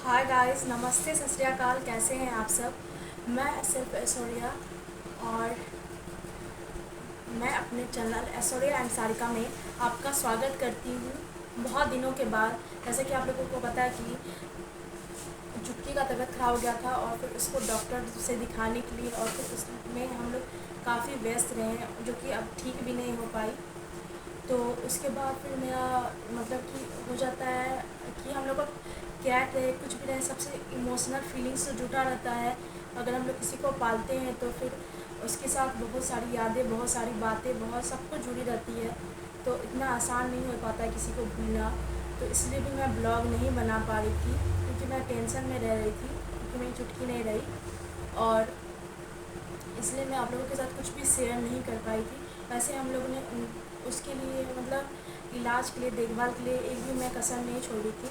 Hi guys, नमस्ते, सत श्री अकाल। कैसे हैं आप सब। मैं सिर्फ ऐश्वर्या और मैं अपने चैनल ऐश्वर्या एंड सारिका में आपका स्वागत करती हूँ बहुत दिनों के बाद। जैसे कि आप लोगों को पता है कि चुटकी का तबीयत ख़राब हो गया था और फिर उसको डॉक्टर से दिखाने के लिए और फिर उसमें हम लोग काफ़ी व्यस्त रहे हैं, जो कि अब ठीक भी नहीं हो पाई। तो उसके बाद फिर मेरा मतलब कि हो जाता है कि हम लोग का कैट रहे कुछ भी रहे, सबसे इमोशनल फीलिंग्स से जुटा रहता है। अगर हम लोग किसी को पालते हैं तो फिर उसके साथ बहुत सारी यादें, बहुत सारी बातें, बहुत सब कुछ जुड़ी रहती है। तो इतना आसान नहीं हो पाता है किसी को भूलना। तो इसलिए भी मैं ब्लॉग नहीं बना पा रही थी, क्योंकि मैं टेंशन में रह रही थी, क्योंकि मेरी चुटकी नहीं रही। और इसलिए मैं आप लोगों के साथ कुछ भी शेयर नहीं कर पाई थी। वैसे हम लोगों ने उसके लिए मतलब इलाज के लिए, देखभाल के लिए एक भी मैं कसर नहीं छोड़ी थी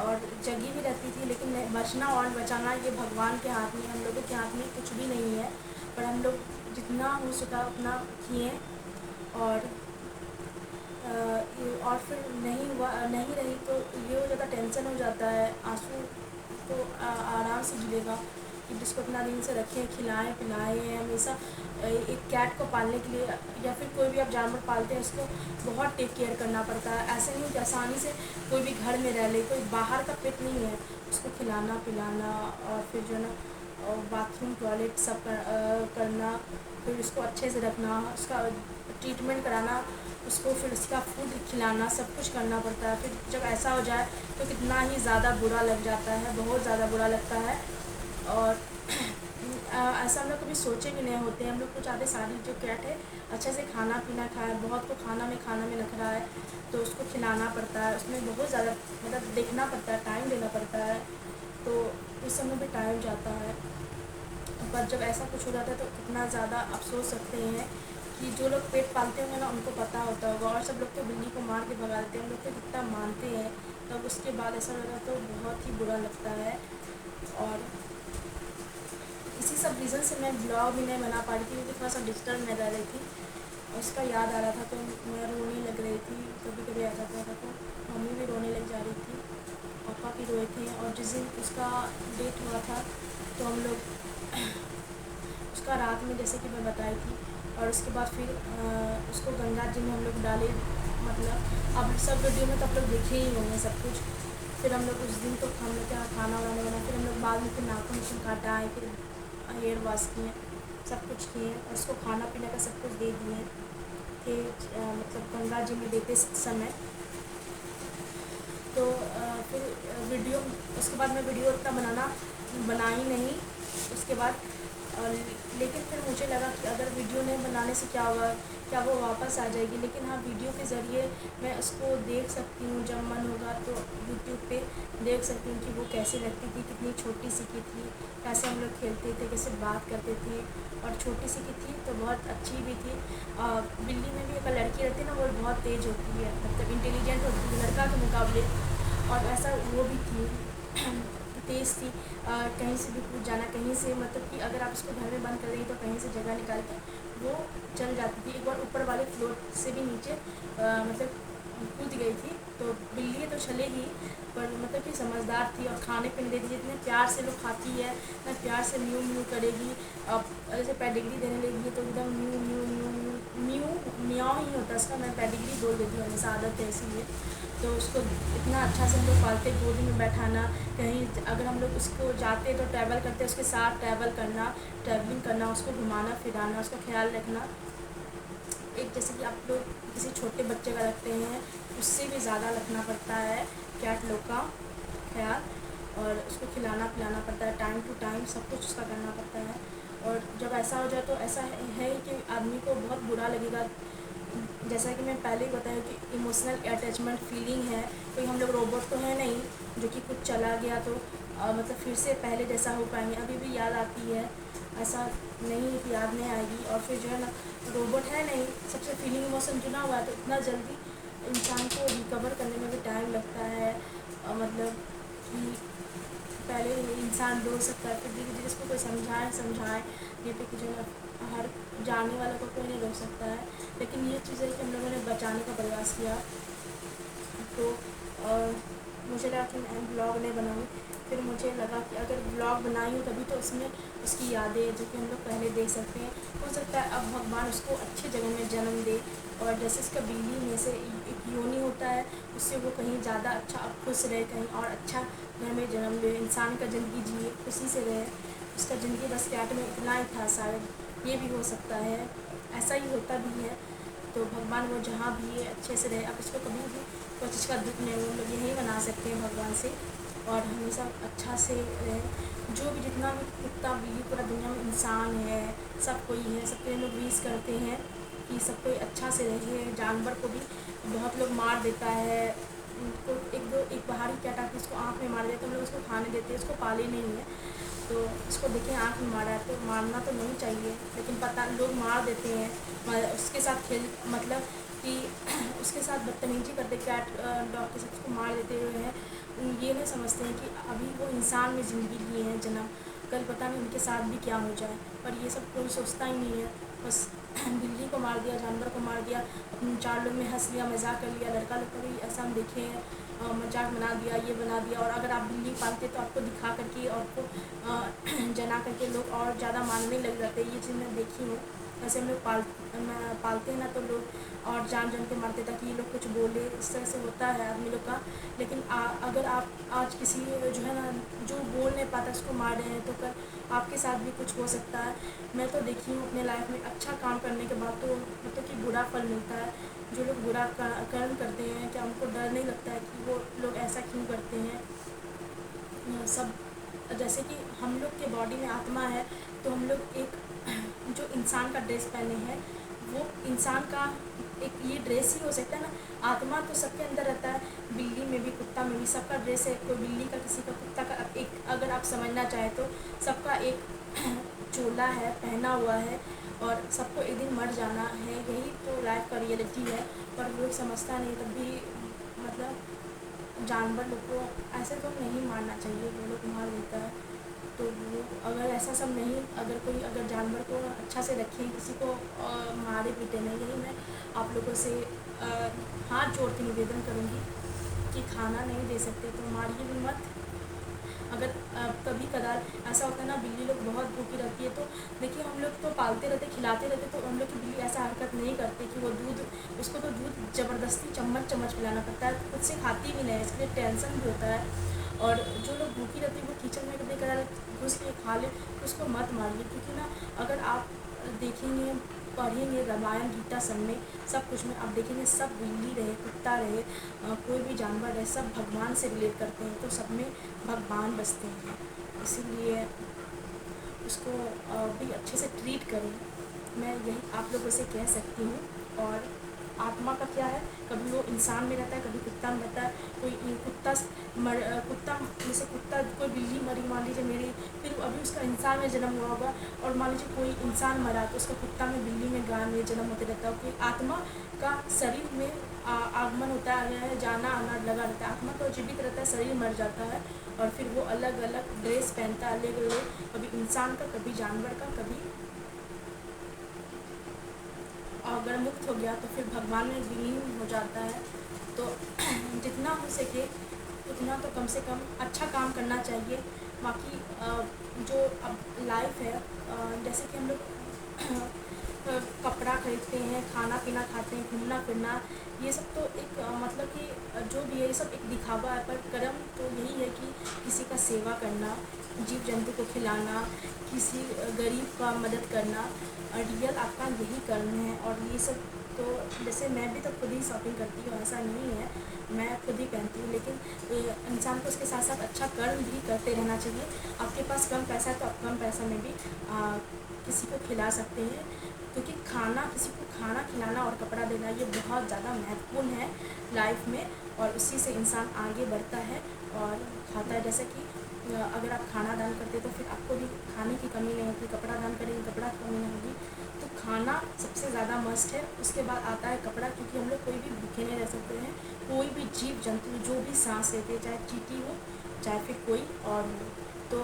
और जगी भी रहती थी। लेकिन बचना और बचाना ये भगवान के हाथ में, हम लोगों के हाथ में कुछ भी नहीं है। पर हम लोग जितना हो सका उतना किए। और और फिर नहीं हुआ, नहीं रही तो ये हो जाता, टेंशन हो जाता है। आंसू तो आराम से गिरेगा कि जिसको इतना दिन से रखें, खिलाएं पिलाएं हैं हमेशा। एक कैट को पालने के लिए या फिर कोई भी आप जानवर पालते हैं, उसको बहुत टेक केयर करना पड़ता है। ऐसे नहीं कि आसानी से कोई भी घर में रह ले, कोई बाहर का पेट नहीं है। उसको खिलाना पिलाना और फिर जो है ना बाथरूम टॉयलेट सब करना, फिर उसको अच्छे से रखना, उसका ट्रीटमेंट कराना, उसको फिर उसका फूड खिलाना, सब कुछ करना पड़ता है। फिर जब ऐसा हो जाए तो कितना ही ज़्यादा बुरा लग जाता है, बहुत ज़्यादा बुरा लगता है। और ऐसा हम लोग कभी सोचे भी नहीं होते हैं। हम लोग को चाहते सारी जो कैट है अच्छे से खाना पीना खाए। बहुत को खाना में नखरा है, तो उसको खिलाना पड़ता है, उसमें बहुत ज़्यादा मतलब देखना पड़ता है, टाइम देना पड़ता है। तो इस समय भी टाइम जाता है। पर जब ऐसा कुछ हो जाता है तो कितना ज़्यादा आप सोच सकते हैं कि जो लोग पेट पालते होंगे ना, उनको पता होता होगा। और सब लोग तो बिल्ली को मार के भगा देते हैं, हम लोग तो कितना मानते हैं, तब उसके बाद ऐसा लगा तो बहुत ही बुरा लगता है। और इसी सब रीज़न से मैं ब्लॉग भी नहीं बना पा रही थी, क्योंकि थोड़ा सा डिस्टर्ब में रह रही थी। और उसका याद आ रहा था तो मैं रोने लग रही थी। कभी कभी आ जाता था तो मम्मी भी रोने लग जा रही थी, पापा भी रोए थे। और जिस दिन उसका डेट हुआ था तो हम लोग उसका रात में, जैसे कि मैं बताई थी, और उसके बाद फिर उसको गंगा जी में हम लोग डाले। मतलब अब सब वीडियो में तो आप लोग देखे ही होंगे सब कुछ। फिर हम लोग उस दिन तो हम लोग क्या खाना वाना बना, फिर हम लोग बाद में फिर नाखून उखून काटा, फिर हेयर वॉश किए, सब कुछ किए और उसको खाना पीने का सब कुछ दे दिए थे। मतलब गंगा जी में देते समय। तो फिर वीडियो, उसके बाद मैं वीडियो इतना बना ही नहीं उसके बाद। लेकिन फिर मुझे लगा कि अगर वीडियो नहीं बनाने से क्या होगा, क्या वो वापस आ जाएगी। लेकिन हाँ, वीडियो के ज़रिए मैं उसको देख सकती हूँ, जब मन होगा तो यूट्यूब पे देख सकती हूँ कि वो कैसे लगती थी, कितनी छोटी सी की थी, कैसे हम लोग खेलते थे, कैसे बात करते थे। और छोटी सी की थी तो बहुत अच्छी भी थी। बिल्ली में भी एक लड़की रहती है ना, वो बहुत तेज़ होती है, मतलब इंटेलिजेंट होती है लड़का के मुकाबले। और ऐसा वो भी थी तेज़ थी। कहीं से भी कूद जाना, कहीं से मतलब कि अगर आप उसको घर में बंद कर देंगे तो कहीं से जगह निकाल के वो चल जाती थी। एक बार ऊपर वाले फ्लोर से भी नीचे मतलब कूद गई थी। तो बिल्ली तो चलेगी, पर मतलब कि समझदार थी और खाने पीने देती थी। इतने प्यार से लोग खाती है, इतना प्यार से म्यू म्यू करेगी। अब जैसे पेडिग्री देने लगी तो एकदम म्यू म्यू म्यू म्यू म्यू म्याऊ ही होता है उसका। मैं पेडिग्री बोल देती हूँ, हमेशा आदत है इसीलिए। तो उसको इतना अच्छा से हम लोग पालते, गोद में बैठाना, कहीं अगर हम लोग उसको जाते तो ट्रैवल करते उसके साथ ट्रैवलिंग करना, उसको घुमाना फिराना, उसका ख्याल रखना। एक जैसे कि आप लोग किसी छोटे बच्चे का रखते हैं, उससे भी ज़्यादा रखना पड़ता है कैट लोग का ख्याल। और उसको खिलाना पिलाना पड़ता है, टाइम टू टाइम सब कुछ उसका करना पड़ता है। और जब ऐसा हो जाए तो ऐसा है कि आदमी को बहुत बुरा लगेगा। जैसा कि मैं पहले ही बताया कि इमोशनल अटैचमेंट फीलिंग है। कोई हम लोग रोबोट तो है नहीं जो कि कुछ चला गया तो मतलब फिर से पहले जैसा हो पाएंगे। अभी भी याद आती है, ऐसा नहीं है कि याद नहीं आएगी। और फिर जो है ना, रोबोट है नहीं, सबसे फीलिंग इमोशन जुड़ा हुआ है, तो इतना जल्दी इंसान को रिकवर करने में भी टाइम लगता है। मतलब कि पहले इंसान रो सकता है, फिर धीरे धीरे इसको कोई समझाए ये पे कि जो है हर जाने वाला को कोई नहीं रोक सकता है। लेकिन ये चीज़ है कि हम लोगों ने बचाने का प्रयास किया। तो मुझे लगा कि मैं ब्लॉग नहीं बनाऊँ। फिर मुझे लगा कि अगर ब्लॉग बनाई हूँ तभी तो उसमें उसकी यादें जो कि हम लोग पहले देख सकते हैं। हो सकता है अब भगवान उसको अच्छे जगह में जन्म दे, और जैसे उसका बिल्ली में से एक योनि होता है, उससे वो कहीं ज़्यादा अच्छा अब खुश रहे, कहीं और अच्छा घर में जन्म ले, इंसान का ज़िंदगी जिए, खुशी से रहे। उसका ज़िंदगी बस कैट में इतना ही था, शायद ये भी हो सकता है, ऐसा ही होता भी है। तो भगवान वो जहाँ भी है अच्छे से रहे। अब इसको कभी भी कोई चीज़ का दुख नहीं, हम लोग यही मना सकते हैं भगवान से, और हमेशा अच्छा से रहे। जो भी जितना भी कुत्ता बिल्ली पूरा दुनिया में इंसान है, सब कोई है, सबके हम लोग विश करते हैं कि सब कोई अच्छा से रहे। जानवर को भी बहुत लोग मार देता है, उनको एक बाहरी कैट आके उसको आँख में मार देते हैं, हम लोग उसको खाने देते हैं, उसको पाले नहीं है। तो उसको देखें आँख में मारा है, तो मारना तो नहीं चाहिए, लेकिन पता लोग मार देते हैं, उसके साथ खेल मतलब कि उसके साथ बदतमीजी करते, कैट डॉग के साथ उसको मार देते हुए हैं। ये नहीं समझते हैं कि अभी वो इंसान में ज़िंदगी लिए हैं जन्म, कल पता नहीं उनके साथ भी क्या हो जाए, पर ये सब कोई सोचता ही नहीं है। बस बिल्ली को मार दिया, जानवर को मार दिया, अपने 4 लोग में हंस लिया, मजाक कर लिया। लड़का लोग को भी ऐसा हम देखे हैं, मजाक बना दिया, ये बना दिया। और अगर आप बिल्ली पालते तो आपको दिखा करके और आपको जना करके लोग और ज़्यादा मानने लग जाते हैं। ये चीज़ मैं देखी हूँ। वैसे हम लोग पालते हैं ना, तो लोग और जान के मारते ताकि ये लोग कुछ बोले, इस तरह से होता है आदमी लोग का। लेकिन अगर आप आज किसी जो है ना जो बोल नहीं पाता उसको मार रहे हैं, तो कल आपके साथ भी कुछ हो सकता है। मैं तो देखी हूँ अपने लाइफ में, अच्छा काम करने के बाद तो मतलब कि बुरा फल मिलता है। जो लोग बुरा कर्म करते हैं, क्या उनको डर नहीं लगता है कि वो लोग ऐसा क्यों करते हैं? सब जैसे कि हम लोग के बॉडी में आत्मा है, तो हम लोग एक जो इंसान का ड्रेस पहने हैं, वो इंसान का एक ये ड्रेस ही हो सकता है ना। आत्मा तो सबके अंदर रहता है, बिल्ली में भी, कुत्ता में भी, सबका ड्रेस है। कोई बिल्ली का, किसी का कुत्ता का, एक अगर आप समझना चाहें तो सबका एक चोला है, पहना हुआ है, और सबको एक दिन मर जाना है। यही तो लाइफ का रियलिटी है, पर लोग समझता नहीं। तब भी मतलब जानवर लोग को ऐसे तो नहीं मारना चाहिए, वो लोग मार देता है। तो वो अगर ऐसा सब नहीं, अगर कोई अगर जानवर को अच्छा से रखें, किसी को मारे पीटे नहीं, यही मैं आप लोगों से हाथ जोड़ के निवेदन करूँगी कि खाना नहीं दे सकते तो मारिए भी मत। अगर कभी कदार ऐसा होता है ना, बिल्ली लोग बहुत भूखी रहती है, तो देखिए हम लोग तो पालते रहते, खिलाते रहते, तो हम लोग की बिल्ली ऐसा हरकत नहीं करती कि वो दूध, उसको तो दूध ज़बरदस्ती चम्मच चम्मच पिलाना पड़ता है, खुद से खाती भी नहीं है, इसके लिए टेंशन भी होता है। और जो लोग भूखी रहती है वो किचन में कभी कदार घुस के खा ले, तो उसको मत मारिए। क्योंकि ना अगर आप देखेंगे, पढ़ेंगे रामायण गीता सब में, सब कुछ में आप देखेंगे, सब बिल्ली रहे, कुत्ता रहे, कोई भी जानवर रहे, सब भगवान से रिलेट करते हैं, तो सब में भगवान बसते हैं। इसीलिए उसको भी अच्छे से ट्रीट करें, मैं यही आप लोगों से कह सकती हूँ। और आत्मा का क्या है, कभी वो इंसान में रहता है, कभी कुत्ता में रहता है। कोई कुत्ता जैसे कुत्ता, कोई बिल्ली मरी मान लीजिए मेरी, फिर अभी उसका इंसान में जन्म हुआ होगा, और मान लीजिए कोई इंसान मरा तो उसका कुत्ता में, बिल्ली में, गाय में जन्म होते रहता है। कोई आत्मा का शरीर में आगमन होता है, जाना आना लगा रहता है। आत्मा तो जीवित रहता है, शरीर मर जाता है, और फिर वो अलग अलग ड्रेस पहनता है, अलग अलग, कभी इंसान का, कभी जानवर का, कभी अगर मुक्त हो गया तो फिर भगवान में विलीन हो जाता है। तो जितना हो सके उतना तो कम से कम अच्छा काम करना चाहिए। बाकी जो अब लाइफ है, जैसे कि हम लोग कपड़ा खरीदते हैं, खाना पीना खाते हैं, घूमना फिरना, ये सब तो एक मतलब कि जो भी है ये सब एक दिखावा है, पर कर्म तो यही है कि किसी का सेवा करना, जीव जंतु को खिलाना, किसी गरीब का मदद करना, रियल आपका यही कर्म है। और ये सब तो जैसे मैं भी तो खुद ही शॉपिंग करती हूँ, ऐसा नहीं है, मैं खुद ही पहनती हूँ, लेकिन इंसान को उसके साथ साथ अच्छा कर्म भी करते रहना चाहिए। आपके पास कम पैसा है तो आप कम पैसा में भी किसी को खिला सकते हैं, क्योंकि किसी को खाना खिलाना और कपड़ा देना ये बहुत ज़्यादा महत्वपूर्ण है लाइफ में, और उसी से इंसान आगे बढ़ता है और खाता है। जैसे कि अगर आप खाना दान करते तो फिर आपको भी खाने की कमी नहीं होगी, कपड़ा दान करेंगे कपड़ा की कमी नहीं होगी। तो खाना सबसे ज़्यादा मस्ट है, उसके बाद आता है कपड़ा, क्योंकि हम लोग कोई भी भूखे नहीं रह सकते हैं। कोई भी जीव जंतु जो भी सांस लेते हैं, चाहे चींटी हो चाहे फिर कोई और हो। तो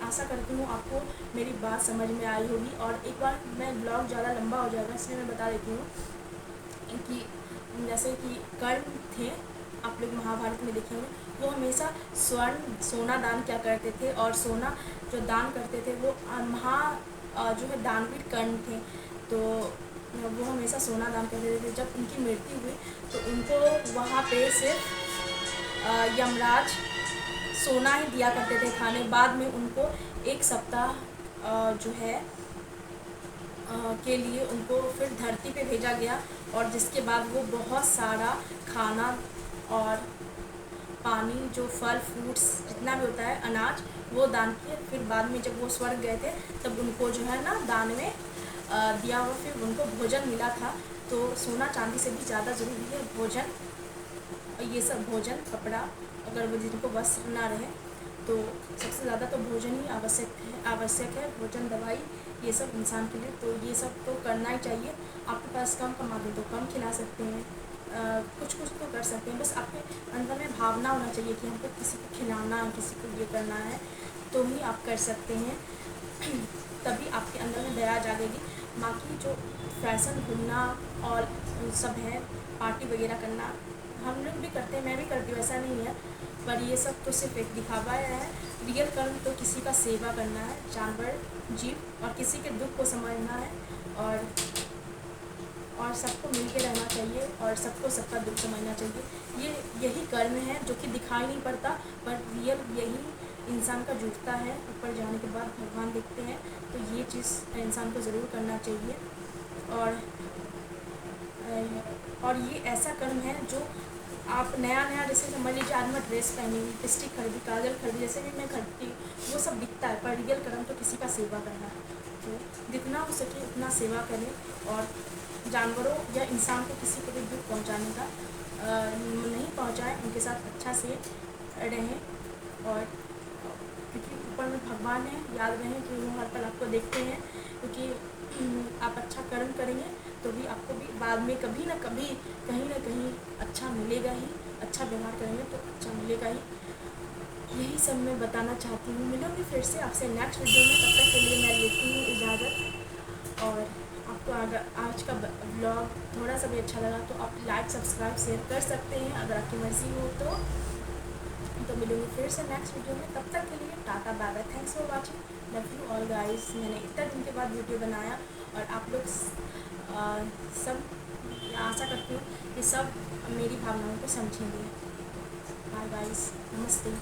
आशा करती हूँ आपको मेरी बात समझ में आई होगी। और एक बार मैं ब्लॉग ज़्यादा लंबा हो जाएगा, इसलिए मैं बता देती हूँ कि जैसे कि कर्ण थे, आप लोग महाभारत में देखेंगे, वो हमेशा स्वर्ण सोना दान किया करते थे, और सोना जो दान करते थे वो जो है दानवीर कर्ण थे। तो वो हमेशा सोना दान करते थे। जब उनकी मृत्यु हुई तो उनको वहाँ पे सिर्फ यमराज सोना ही दिया करते थे खाने। बाद में उनको 1 सप्ताह जो है के लिए उनको फिर धरती पे भेजा गया, और जिसके बाद वो बहुत सारा खाना और पानी, जो फल फ्रूट्स जितना भी होता है अनाज, वो दान किए। फिर बाद में जब वो स्वर्ग गए थे तब उनको जो है ना दान में दिया हुआ फिर उनको भोजन मिला था। तो सोना चांदी से भी ज़्यादा ज़रूरी है भोजन, ये सब भोजन, कपड़ा, अगर वो जिनको वस्त्र ना रहे तो सबसे ज़्यादा तो भोजन ही आवश्यक है। भोजन, दवाई, ये सब इंसान के लिए, तो ये सब तो करना ही चाहिए। आपके पास कम कमाते तो कम खिला सकते हैं, कुछ कुछ तो कर सकते हैं। बस आपके अंदर में भावना होना चाहिए कि हमको किसी को खिलाना है, किसी को ये करना है, तो ही आप कर सकते हैं। तभी आपके अंदर में दया जागेगी। बाकी जो फैशन घूमना और सब है, पार्टी वगैरह करना, हम लोग भी करते हैं, मैं भी करती हूँ, ऐसा नहीं है। पर ये सब तो सिर्फ एक दिखावा है। रियल कर्म तो किसी का सेवा करना है, जानवर, जीव, और किसी के दुख को समझना है, और सबको मिल के रहना चाहिए, और सबको सबका दुख समझना चाहिए। यही कर्म है जो कि दिखाई नहीं पड़ता, पर रियल यही इंसान का जुटता है। ऊपर जाने के बाद भगवान दिखते हैं, तो ये चीज़ इंसान को ज़रूर करना चाहिए। और ये ऐसा कर्म है जो आप नया जैसे समझ लीजिए, आज मैं ड्रेस पहनी, लिपस्टिक खरीदी, काजल खरीदी, जैसे भी मैं खरीदती हूँ, वो सब दिखता है। पर रियल कर्म तो किसी का सेवा करना है। तो जितना हो सके उतना सेवा करें, और जानवरों या इंसान को किसी को भी दुख पहुँचाने का नहीं पहुँचाएं, उनके साथ अच्छा से रहें। और क्योंकि ऊपर में भगवान है, याद रहें कि वो हर पल आपको देखते हैं। क्योंकि आप अच्छा कर्म करेंगे तो भी आपको भी बाद में कभी ना कभी, कहीं ना कहीं अच्छा मिलेगा ही। अच्छा व्यवहार करेंगे तो अच्छा मिलेगा ही। यही सब मैं बताना चाहती हूँ। मिलूँगी फिर से आपसे नेक्स्ट वीडियो में। तब तक के लिए मैं लेती हूँ इजाज़त। और आपको अगर आज का ब्लॉग थोड़ा सा भी अच्छा लगा तो आप लाइक, सब्सक्राइब, शेयर कर सकते हैं, अगर आपकी मर्ज़ी हो तो। मिलूँगी फिर से नेक्स्ट वीडियो में। तब तक के लिए tata, bye bye, thanks for watching, love you all guys. मैंने इतना दिन के बाद वीडियो बनाया, और आप लोग सब, आशा करती हूँ कि सब मेरी भावनाओं को समझेंगे। बाय गाइस, नमस्ते।